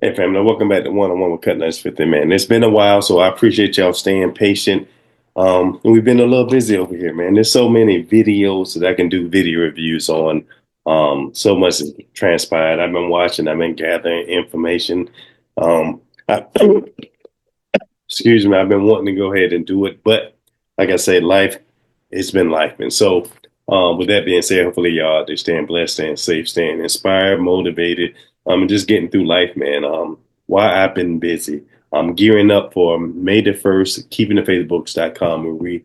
Hey family, welcome back to One on One with Cutting Edge 50, man. It's been a while, so I appreciate y'all staying patient. We've been a little busy over here, man. There's so many videos that I can do video reviews on. So much has transpired. I've been watching, I've been gathering information. I, excuse me, I've been wanting to go ahead and do it, but like I said, life, it's been life. And so, with that being said, hopefully y'all they're staying blessed, staying safe, staying inspired, motivated, and just getting through life, man. Why I've been busy. I'm gearing up for May the 1st, keepingthefaithbooks.com, where we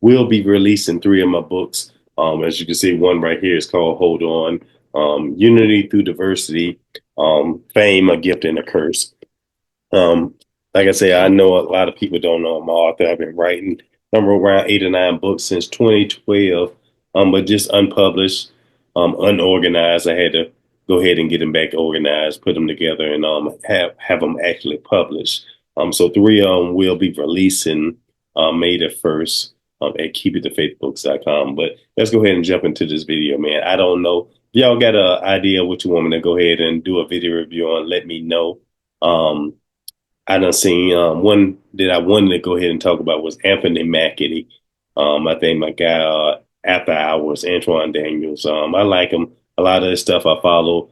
will be releasing three of my books. As you can see, one right here is called Hold On, Unity Through Diversity, Fame, a Gift and a Curse. Um, like I say, I know a lot of people don't know I'm an author. I've been writing. I wrote around 8 or 9 books since 2012, but just unpublished, unorganized. I had to go ahead and get them back organized, put them together, and have them actually published. So three of them will be releasing May the 1st at keepingthefaithbooks.com. But let's go ahead and jump into this video, man. I don't know if y'all got an idea what you want me to go ahead and do a video review on. Let me know. I done seen one that I wanted to go ahead and talk about was Anthony Mackie. I think my guy After Hours, Antoine Daniels. I like him. A lot of his stuff I follow.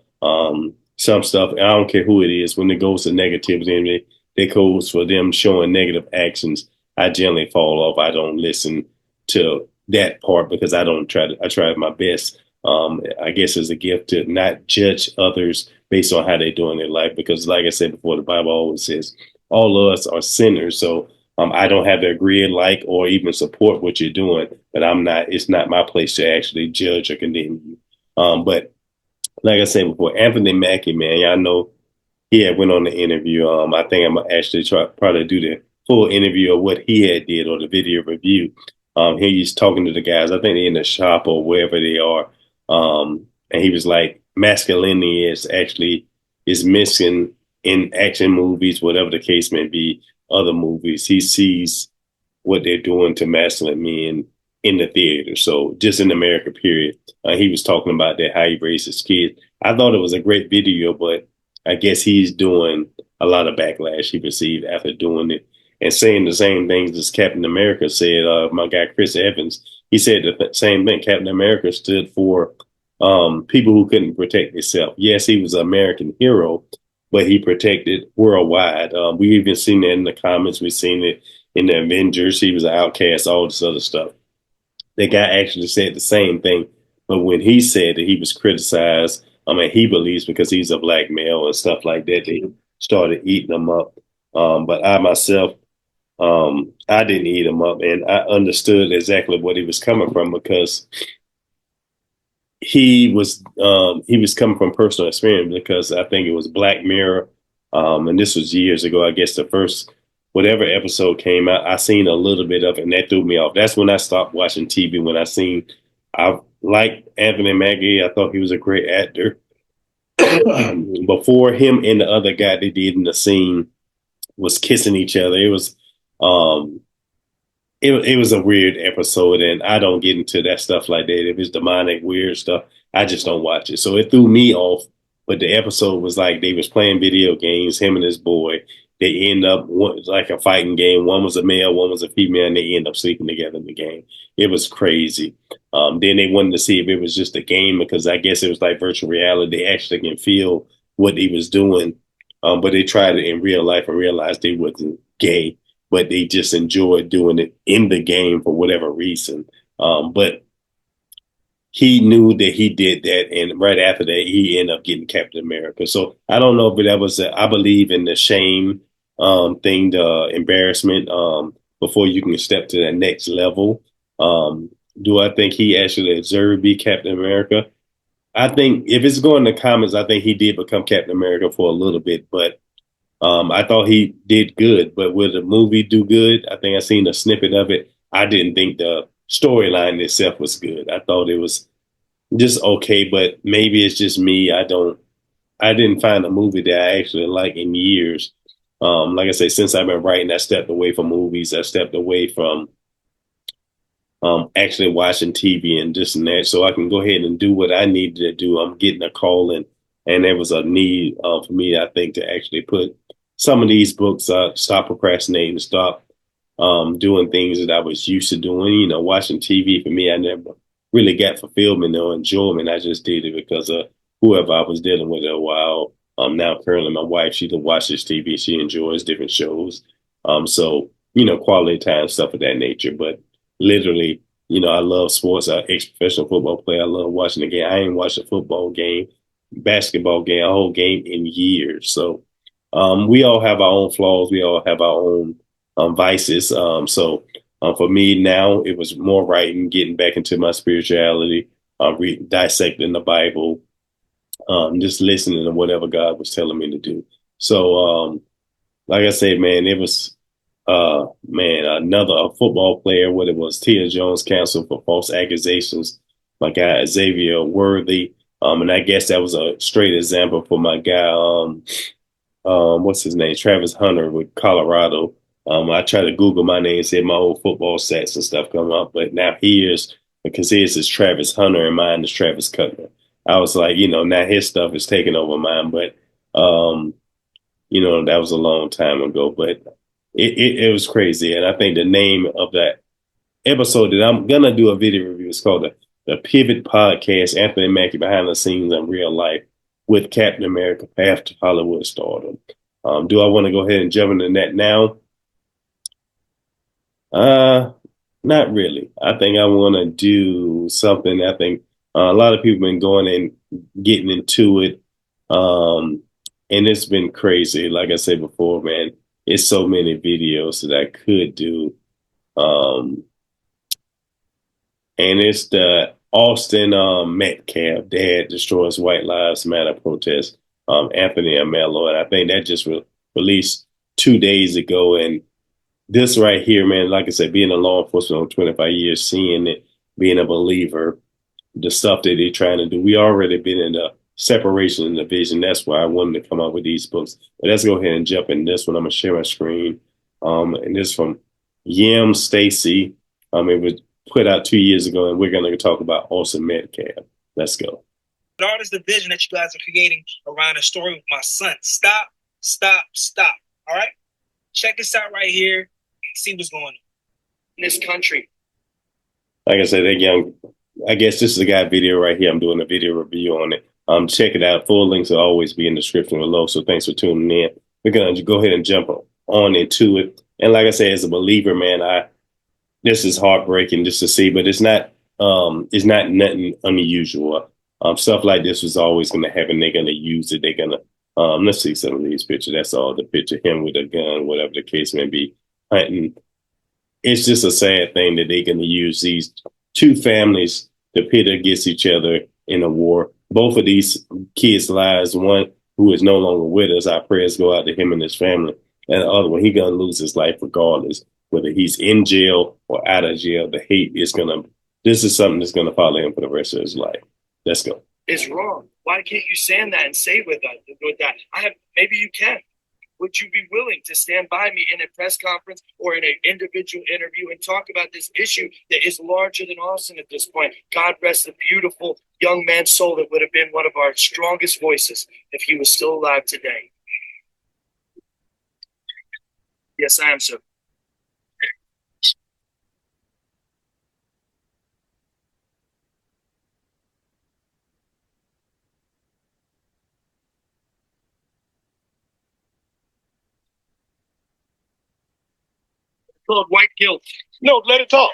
Some stuff I don't care who it is. When it goes to negativity and it goes for them showing negative actions, I generally fall off. I don't listen to that part because I try my best. I guess it's a gift to not judge others based on how they're doing their life. Because like I said before, the Bible always says all of us are sinners. So I don't have to agree, like, or even support what you're doing, but it's not my place to actually judge or condemn you. But like I said before, Anthony Mackie, man, y'all know he had went on the interview. I think I'm gonna actually probably do the full interview of what he had did or the video review. He's talking to the guys. I think they're in the shop or wherever they are. And he was like, masculinity is missing in action movies, whatever the case may be, other movies. He sees what they're doing to masculine men in the theater. So just in America, period. He was talking about that, how he raised his kids. I thought it was a great video, but I guess he's doing a lot of backlash he received after doing it and saying the same things as Captain America said. My guy, Chris Evans, he said the same thing. Captain America stood for people who couldn't protect themselves. Yes, he was an American hero, but he protected worldwide. We even seen that in the comics. We've seen it in the Avengers. He was an outcast, all this other stuff. The guy actually said the same thing, but when he said that he was criticized, I mean, he believes because he's a black male and stuff like that, they started eating him up. But I myself, I didn't eat him up, and I understood exactly what he was coming from because he was coming from personal experience because I think it was Black Mirror, and this was years ago. I guess the first whatever episode came out, I seen a little bit of it, and that threw me off. That's when I stopped watching TV. When I liked Anthony Mackie. I thought he was a great actor. Before him and the other guy they did in the scene was kissing each other, um, it was a weird episode, and I don't get into that stuff like that. If it's demonic, weird stuff, I just don't watch it. So it threw me off. But the episode was like they was playing video games, him and his boy. They end up like a fighting game. One was a male, one was a female, and they end up sleeping together in the game. It was crazy. Then they wanted to see if it was just a game because I guess it was like virtual reality. They actually can feel what he was doing. But they tried it in real life and realized they wasn't gay, but they just enjoyed doing it in the game for whatever reason. But he knew that he did that, and right after that, he ended up getting Captain America. So I don't know if that was. I believe in the shame thing, the embarrassment before you can step to that next level. Do I think he actually deserved to be Captain America? I think if it's going to comments, I think he did become Captain America for a little bit, but I thought he did good. But will the movie do good? I think I seen a snippet of it. I didn't think the storyline itself was good. I thought it was just okay, but maybe it's just me. I didn't find a movie that I actually like in years. Like I say, since I've been writing, I stepped away from movies. I stepped away from actually watching TV and this and that, so I can go ahead and do what I needed to do. I'm getting a call and And there was a need for me, I think, to actually put some of these books, stop procrastinating, stop doing things that I was used to doing. You know, watching TV for me, I never really got fulfillment or enjoyment. I just did it because of whoever I was dealing with a while. Now currently my wife, she watches TV. She enjoys different shows. So, you know, quality time, stuff of that nature. But literally, you know, I love sports. I'm ex-professional football player. I love watching the game. I ain't watched a football game, basketball game, a whole game in years. So we all have our own flaws. We all have our own vices. So for me now, it was more writing, getting back into my spirituality, dissecting the Bible, just listening to whatever God was telling me to do. So, like I said, man, it was, man, another football player, what it was, Tia Jones canceled for false accusations. My guy, Xavier Worthy. And I guess that was a straight example for my guy, what's his name? Travis Hunter with Colorado. I tried to Google my name, see my old football stats and stuff come up, but now because his is Travis Hunter and mine is Travis Cutler. I was like, you know, now his stuff is taking over mine, but you know, that was a long time ago, but it was crazy. And I think the name of that episode that I'm gonna do a video review is called the Pivot Podcast, Anthony Mackie behind the scenes in real life with Captain America Path to Hollywood Stardom. Do I want to go ahead and jump into that now? Not really. I think I want to do something. I think a lot of people have been going and getting into it. And it's been crazy. Like I said before, man, it's so many videos that I could do. And it's the Austin Metcalf Dad Destroys White Lives Matter protest, Anthony Amello. And I think that just released 2 days ago. And this right here, man, like I said, being a law enforcement on 25 years, seeing it, being a believer, the stuff that they're trying to do. We already been in the separation and division. That's why I wanted to come up with these books. But let's go ahead and jump in this one. I'm going to share my screen. And this from Yim Stacy. It was put out 2 years ago, and we're going to talk about Austin Metcalf. Let's go. All this division that you guys are creating around a story with my son. Stop, stop, stop. All right? Check this out right here and see what's going on in this country. Like I said, that young, I guess this is a guy video right here. I'm doing a video review on it. Check it out. Full links will always be in the description below. So thanks for tuning in. We're going to go ahead and jump on into it. And like I said, as a believer, man, this is heartbreaking just to see, but it's not nothing unusual. Stuff like this was always going to happen. They're going to use it. They're going to, let's see some of these pictures. That's all the picture, him with a gun, whatever the case may be, hunting. It's just a sad thing that they're going to use these two families to pit against each other in a war. Both of these kids' lives, one who is no longer with us, our prayers go out to him and his family. And the other one, he's going to lose his life regardless. Whether he's in jail or out of jail, the hate is this is something that's going to follow him for the rest of his life. Let's go. It's wrong. Why can't you stand that and say with that? Maybe you can. Would you be willing to stand by me in a press conference or in an individual interview and talk about this issue that is larger than Austin at this point? God rest the beautiful young man's soul that would have been one of our strongest voices if he was still alive today. Yes, I am, sir. Called white guilt. No, let it talk.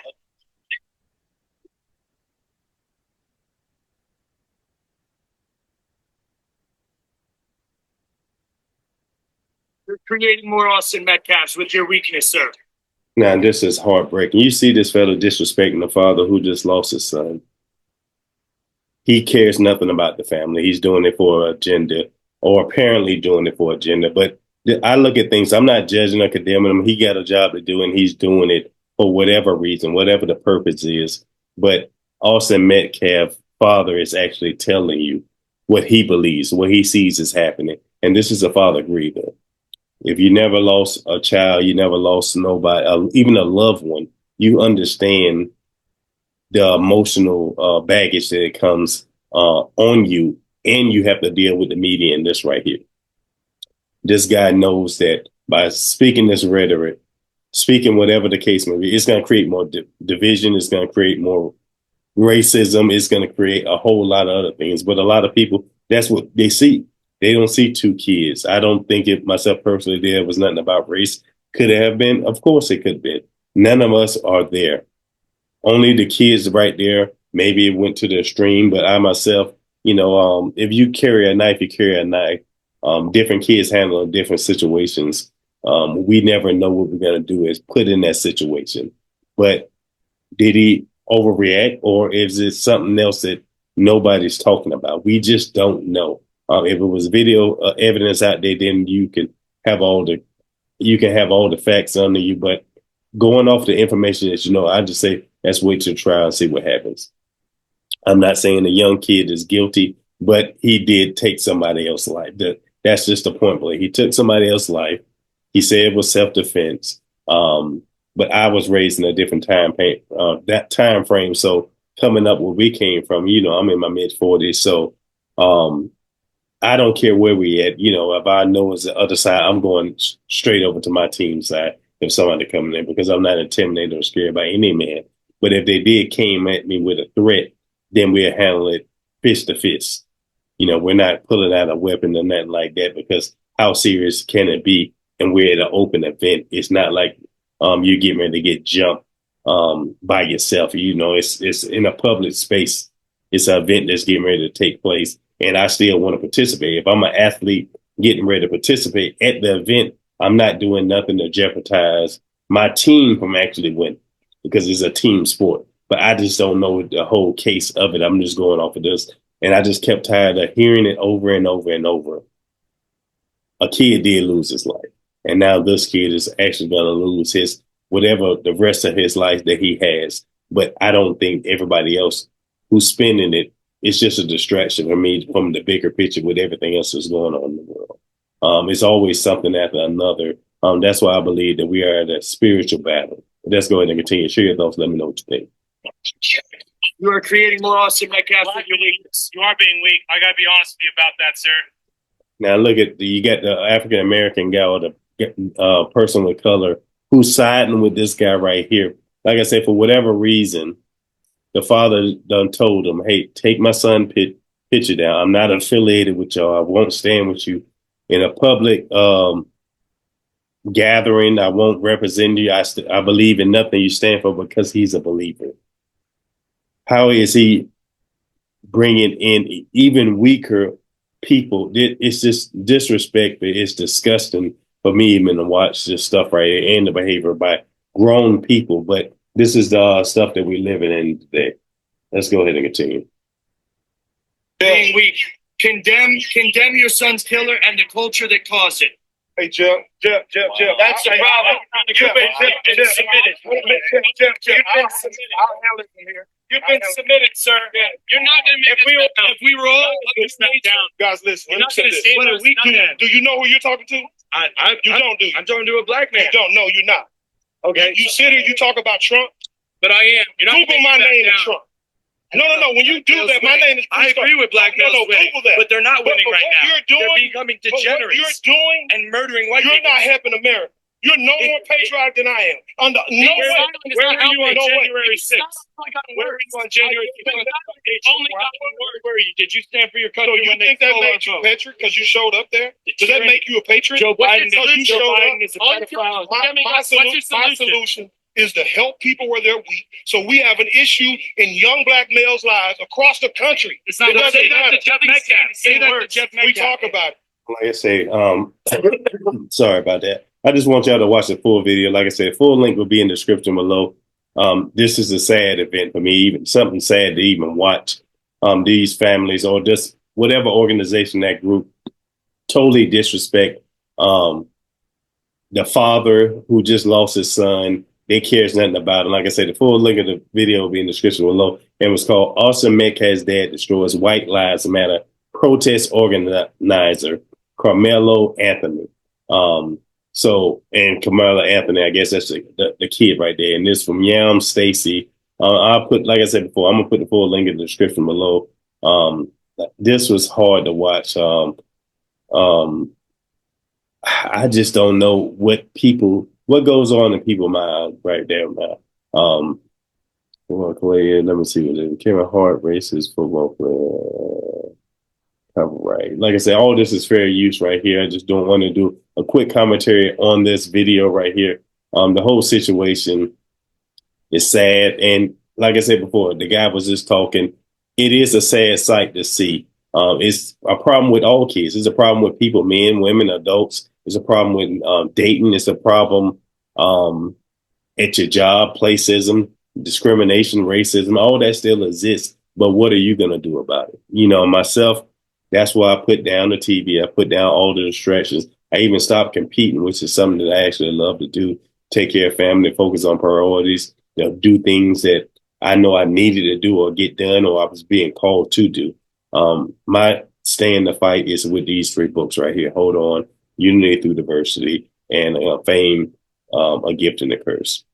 You're creating more Austin Metcalfs with your weakness, sir. Now, this is heartbreaking. You see this fellow disrespecting the father who just lost his son. He cares nothing about the family. He's doing it for an agenda, or apparently doing it for agenda. But I look at things, I'm not judging or condemning him. He got a job to do, and he's doing it for whatever reason, whatever the purpose is. But Austin Metcalf, father, is actually telling you what he believes, what he sees is happening. And this is a father griever. If you never lost a child, you never lost nobody, even a loved one, you understand the emotional baggage that it comes on you and you have to deal with the media in this right here. This guy knows that by speaking this rhetoric, speaking whatever the case may be, it's going to create more division. It's going to create more racism. It's going to create a whole lot of other things. But a lot of people, that's what they see. They don't see two kids. I don't think it myself personally, there was nothing about race. Could it have been? Of course it could have been. None of us are there. Only the kids right there. Maybe it went to the extreme, but I myself, if you carry a knife, you carry a knife. Different kids handle different situations. We never know what we're going to do is put in that situation. But did he overreact, or is it something else that nobody's talking about? We just don't know. If it was video evidence out there, then you can have all the facts under you. But going off the information that I just say let's wait till trial and see what happens. I'm not saying the young kid is guilty, but he did take somebody else's life. That's just the point blank. He took somebody else's life. He said it was self-defense. But I was raised in a different that time frame. So coming up where we came from, I'm in my mid 40s. So I don't care where we at. If I know it's the other side, I'm going straight over to my team side if somebody coming in, because I'm not intimidated or scared by any man. But if they came at me with a threat, then we'll handle it fist to fist. We're not pulling out a weapon or nothing like that, because how serious can it be? And we're at an open event. It's not like you're getting ready to get jumped by yourself. It's in a public space. It's an event that's getting ready to take place, and I still want to participate. If I'm an athlete getting ready to participate at the event, I'm not doing nothing to jeopardize my team from actually winning, because it's a team sport. But I just don't know the whole case of it. I'm just going off of this. And I just kept tired of hearing it over and over and over. A kid did lose his life. And now this kid is actually going to lose whatever the rest of his life that he has. But I don't think everybody else who's spending it, it's just a distraction for me from the bigger picture with everything else that's going on in the world. It's always something after another. That's why I believe that we are at a spiritual battle. Let's go ahead and continue. Share your thoughts. Let me know what you think. You are creating more Austin Metcalf than your weakness. You are being weak. I got to be honest with you about that, sir. Now look at you got the African American guy or the person with color who's siding with this guy right here. Like I said, for whatever reason, the father done told him, "Hey, take my son picture down. I'm not affiliated with y'all. I won't stand with you in a public gathering. I won't represent you. I believe in nothing you stand for," because he's a believer. How is he bringing in even weaker people? It's just disrespectful. It's disgusting for me even to watch this stuff right here and the behavior by grown people. But this is the stuff that we're living in today. Let's go ahead and continue. Being weak. Condemn your son's killer and the culture that caused it. Hey, Jeff. That's the problem. You've been submitted. I'll handle it from here. You've been submitted, sir. You're not going to make if we were all down. Guys, listen. You're not going to stand there weak. Do you know who you're talking to? You don't, do you? I'm talking to a black man. You don't. No, you're not. Okay. You sit here, you talk about Trump. But I am. You're not Google my name and Trump. No. When you do that, my name is. I agree with black males winning, but they're not winning right now. They're becoming degenerates. What you're doing and murdering white people. You're not helping America. You're no more patriotic than I am. Where were you on January 6th? Where were you on January 6th? Only got one word. Where were you? Did you stand for your country? So you think that made you a patriot because you showed up there? Does that make you a patriot? Joe Biden is a pedophile. My solution is to help people where they're weak. So we have an issue in young black males' lives across the country. It's not that to Jeff Metcalf. Say that to Jeff Metcalf. We talk about it. Like I say, sorry about that. I just want y'all to watch the full video. Like I said, full link will be in the description below. This is a sad event for me, even something sad to even watch these families or just whatever organization, that group, totally disrespect the father who just lost his son. They cares nothing about it. Like I said, the full link of the video will be in the description below. And it was called Austin Metcalf's Dad Destroys White Lives Matter Protest Organizer Carmelo Anthony. And Carmelo Anthony, I guess that's the kid right there. And this from Yam Stacy. I'll put, like I said before, I'm gonna put the full link in the description below. this was hard to watch. Um, I just don't know what goes on in people's mind right there now. Let me see what it is. Kevin Hart racist football player. Right. Like I said, all this is fair use right here. I just don't want to do a quick commentary on this video right here. The whole situation is sad. And like I said before, the guy was just talking. It is a sad sight to see. It's a problem with all kids. It's a problem with people, men, women, adults. It's a problem with dating. It's a problem at your job, placism, discrimination, racism. All that still exists. But what are you going to do about it? You know, myself, that's why I put down the TV. I put down all the distractions. I even stopped competing, which is something that I actually love to do. Take care of family, focus on priorities, do things that I know I needed to do or get done or I was being called to do. My stay in the fight is with these 3 books right here. Hold On, Unity Through Diversity, and Fame, A Gift and a Curse.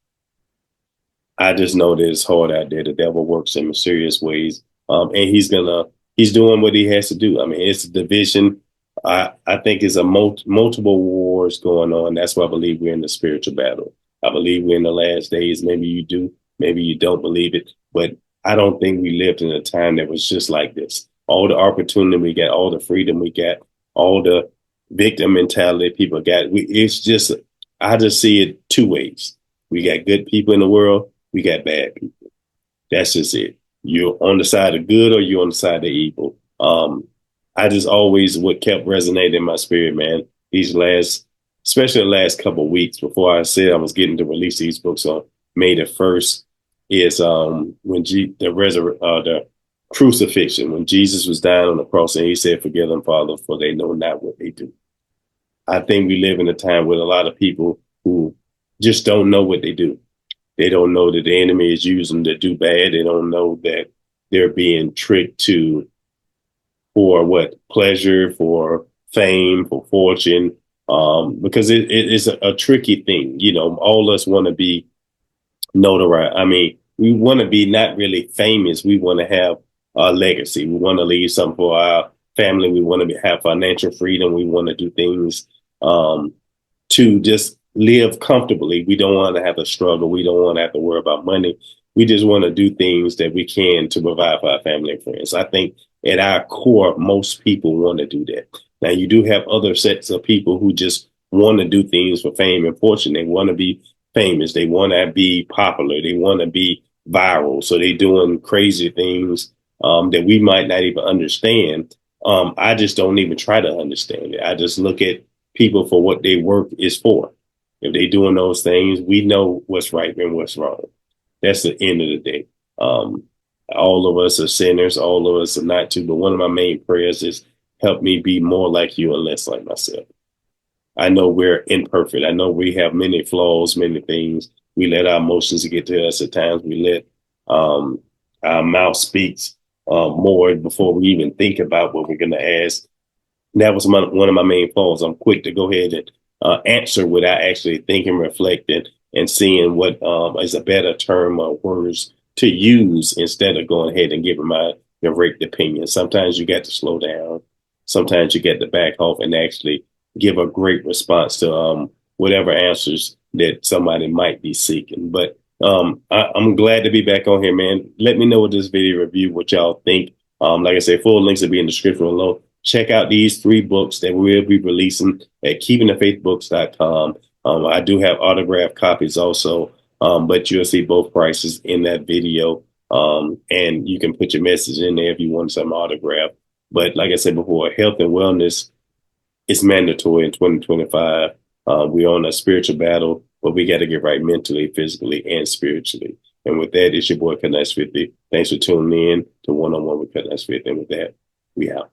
I just know that it's hard out there. The devil works in mysterious ways. And he's doing what he has to do. I mean, it's a division. I think it's a multiple wars going on. That's why I believe we're in the spiritual battle. I believe we're in the last days. Maybe you do, maybe you don't believe it, but I don't think we lived in a time that was just like this. All the opportunity we got, all the freedom we got, all the victim mentality people got. I just see it 2 ways. We got good people in the world. We got bad people. That's just it. You're on the side of good or you're on the side of evil. I just always what kept resonating in my spirit, man. Especially the last couple of weeks before I said I was getting to release these books on May the 1st, is when the crucifixion, when Jesus was dying on the cross and he said, "Forgive them, Father, for they know not what they do." I think we live in a time with a lot of people who just don't know what they do. They don't know that the enemy is using them to do bad. They don't know that they're being tricked for what pleasure, for fame, for fortune, because it's a tricky thing. You know, all of us want to be notarized. I mean, we want to be not really famous. We want to have a legacy. We want to leave something for our family. We want to have financial freedom. We want to do things to just live comfortably. We don't want to have a struggle. We don't want to have to worry about money. We just want to do things that we can to provide for our family and friends. I think at our core, most people want to do that. Now, you do have other sets of people who just want to do things for fame and fortune. They want to be famous. They want to be popular. They want to be viral. So they're doing crazy things that we might not even understand. I just don't even try to understand it. I just look at people for what their work is for. If they're doing those things, we know what's right and what's wrong. That's the end of the day. All of us are sinners. All of us are not too. But one of my main prayers is help me be more like you and less like myself. I know we're imperfect. I know we have many flaws, many things. We let our emotions get to us at times. We let our mouth speaks more before we even think about what we're going to ask. That was one of my main flaws. I'm quick to go ahead and answer without actually thinking, reflecting, and seeing what is a better term or words to use instead of going ahead and giving my direct opinion. Sometimes you got to slow down. Sometimes you get to back off and actually give a great response to whatever answers that somebody might be seeking. But I'm glad to be back on here, man. Let me know with this video review what y'all think. Like I said, full links will be in the description below. Check out these 3 books that we'll be releasing at keepingthefaithbooks.com. I do have autographed copies also, but you'll see both prices in that video. And you can put your message in there if you want some autograph. But like I said before, health and wellness is mandatory in 2025. We're on a spiritual battle, but we got to get right mentally, physically, and spiritually. And with that, it's your boy, Connects 50. Thanks for tuning in to One-on-One with Connects 50. And with that, we out.